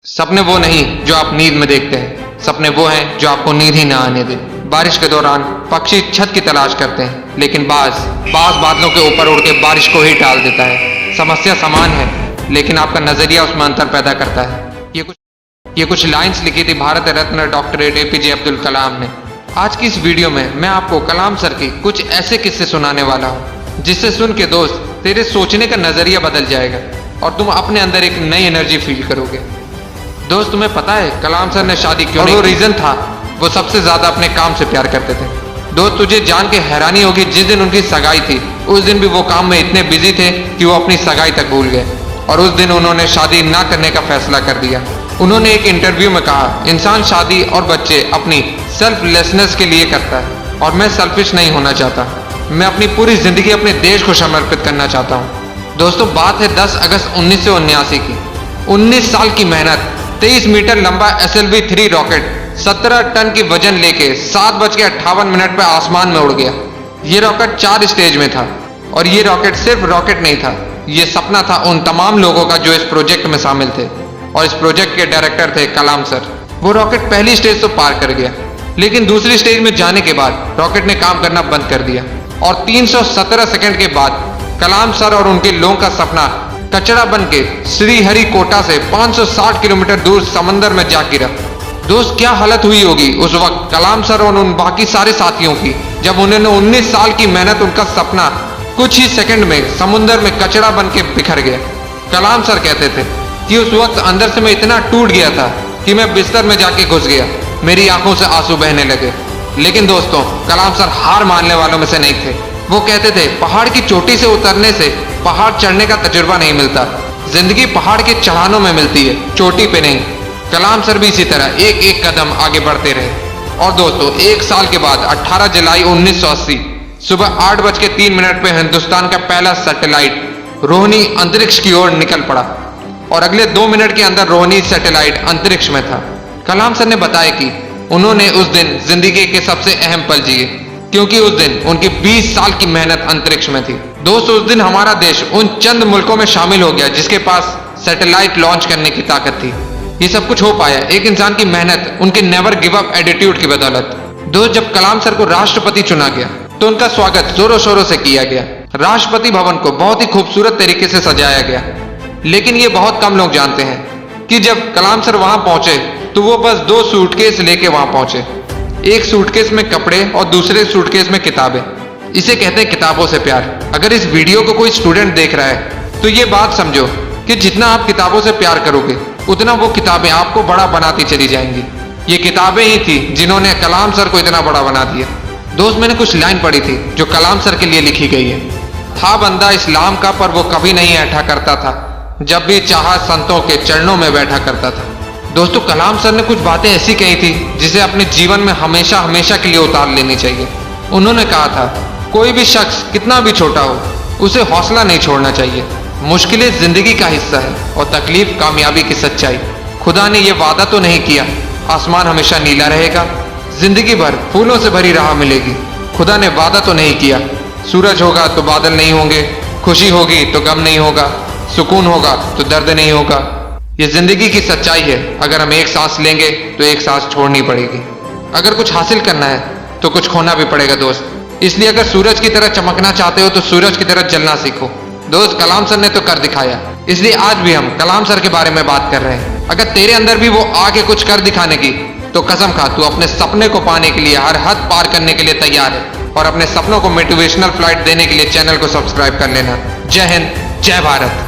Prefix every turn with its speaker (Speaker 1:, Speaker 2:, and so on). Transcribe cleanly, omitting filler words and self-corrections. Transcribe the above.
Speaker 1: सपने वो नहीं जो आप नींद में देखते हैं, सपने वो हैं जो आपको नींद ही ना आने दे। बारिश के दौरान पक्षी छत की तलाश करते हैं, लेकिन बाज बादलों के ऊपर उड़ के बारिश को ही टाल देता है। समस्या समान है, लेकिन आपका नजरिया उसमें अंतर पैदा करता है। ये कुछ लाइंस लिखी थी भारत रत्न डॉक्टर APJ अब्दुल कलाम ने। आज की इस वीडियो में मैं आपको कलाम सर की कुछ ऐसे किस्से सुनाने वाला हूँ, जिससे सुन के दोस्त तेरे सोचने का नजरिया बदल जाएगा और तुम अपने अंदर एक नई एनर्जी फील करोगे। दोस्त, तुम्हें पता है कलाम सर ने शादी क्यों नहीं? वो रीजन था, वो सबसे ज्यादा अपने काम से प्यार करते थे। दोस्त, तुझे जान के हैरानी होगी, जिस दिन उनकी सगाई थी उस दिन भी वो काम में इतने बिजी थे कि वो अपनी सगाई तक भूल गए और उस दिन उन्होंने शादी ना करने का फैसला कर दिया। उन्होंने एक इंटरव्यू में कहा, इंसान शादी और बच्चे अपनी सेल्फलेसनेस के लिए करता है और मैं सेल्फिश नहीं होना चाहता। मैं अपनी पूरी जिंदगी अपने देश को समर्पित करना चाहता हूँ। दोस्तों, बात है 10 अगस्त 1979 की। 19 साल की मेहनत, 23 मीटर लंबा SLV-3 रॉकेट 17 टन की वजन लेके 7:58 पे आसमान में उड़ गया। ये रॉकेट 4 स्टेज में था और ये रॉकेट सिर्फ रॉकेट नहीं था, ये सपना था उन तमाम लोगों का जो इस प्रोजेक्ट में शामिल थे और इस प्रोजेक्ट के डायरेक्टर थे कलाम सर। वो रॉकेट पहली स्टेज तो पार कर गया, लेकिन दूसरी स्टेज में जाने के बाद रॉकेट ने काम करना बंद कर दिया और 317 सेकंड के बाद कलाम सर और उनके लोगों का सपना कचरा बन के श्रीहरिकोटा से 560 किलोमीटर दूर समंदर में जा गिरा। दोस्त, क्या हालत हुई होगी उस वक्त कलाम सर और उन बाकी सारे साथियों की, जब उन्होंने 19 साल की मेहनत, उनका सपना कुछ ही सेकंड में समुद्र में कचरा बन के बिखर गया। कलाम सर कहते थे कि उस वक्त अंदर से मैं इतना टूट गया था कि मैं बिस्तर में जाके घुस गया, मेरी आंखों से आंसू बहने लगे। लेकिन दोस्तों, कलाम सर हार मानने वालों में से नहीं थे। वो कहते थे, पहाड़ की चोटी से उतरने से पहाड़ चढ़ने का तजुर्बा नहीं मिलता, जिंदगी पहाड़ के चढ़ानों में मिलती है, चोटी पे नहीं। कलाम सर भी इसी तरह एक एक कदम आगे बढ़ते रहे। और दोस्तों, एक साल के बाद 18 जुलाई 1980 सुबह 8:03 पे हिंदुस्तान का पहला सैटेलाइट रोहिणी अंतरिक्ष की ओर निकल पड़ा और अगले 2 मिनट के अंदर रोहिणी सैटेलाइट अंतरिक्ष में था। कलाम सर ने बताया कि उन्होंने उस दिन जिंदगी के सबसे अहम पल जिए, क्योंकि उस दिन उनकी 20 साल की मेहनत अंतरिक्ष में थी। दोस्त, उस दिन हमारा देश उन चंद मुल्कों में शामिल हो गया जिसके पास सैटेलाइट लॉन्च करने की ताकत थी। ये सब कुछ हो पाया एक इंसान की मेहनत, उनके नेवर गिव अप एटीट्यूड की बदौलत। दोस्त, जब कलाम सर को राष्ट्रपति चुना गया तो उनका स्वागत जोरों शोरों से किया गया। राष्ट्रपति भवन को बहुत ही खूबसूरत तरीके से सजाया गया, लेकिन ये बहुत कम लोग जानते हैं कि जब कलाम सर वहां पहुंचे तो वो बस 2 सूटकेस लेके वहां पहुंचे। एक सूटकेस में कपड़े और दूसरे सूटकेस में किताबें। इसे कहते हैं किताबों से प्यार। अगर इस वीडियो को कोई स्टूडेंट देख रहा है तो ये बात समझो कि जितना आप किताबों से प्यार करोगे उतना वो किताबें आपको बड़ा बनाती चली जाएंगी। ये किताबें ही थी जिन्होंने कलाम सर को इतना बड़ा बना दिया। दोस्त, मैंने कुछ लाइन पढ़ी थी जो कलाम सर के लिए लिखी गई है। था बंदा इस्लाम का पर वो कभी नहीं ऐठा करता था, जब भी चाहा संतों के चरणों में बैठा करता था। दोस्तों, कलाम सर ने कुछ बातें ऐसी कही थी जिसे अपने जीवन में हमेशा हमेशा के लिए उतार लेनी चाहिए। उन्होंने कहा था, कोई भी शख्स कितना भी छोटा हो उसे हौसला नहीं छोड़ना चाहिए। मुश्किलें जिंदगी का हिस्सा है और तकलीफ कामयाबी की सच्चाई। खुदा ने यह वादा तो नहीं किया आसमान हमेशा नीला रहेगा, जिंदगी भर फूलों से भरी राह मिलेगी। खुदा ने वादा तो नहीं किया सूरज होगा तो बादल नहीं होंगे, खुशी होगी तो गम नहीं होगा, सुकून होगा तो दर्द नहीं होगा। ये जिंदगी की सच्चाई है। अगर हम एक सांस लेंगे तो एक सांस छोड़नी पड़ेगी। अगर कुछ हासिल करना है तो कुछ खोना भी पड़ेगा दोस्त। इसलिए अगर सूरज की तरह चमकना चाहते हो तो सूरज की तरह जलना सीखो। दोस्त, कलाम सर ने तो कर दिखाया, इसलिए आज भी हम कलाम सर के बारे में बात कर रहे हैं। अगर तेरे अंदर भी वो आके कुछ कर दिखाने की तो कसम खा, तू अपने सपने को पाने के लिए हर हद पार करने के लिए तैयार है। और अपने सपनों को मोटिवेशनल फ्लाइट देने के लिए चैनल को सब्सक्राइब कर लेना। जय हिंद, जय भारत।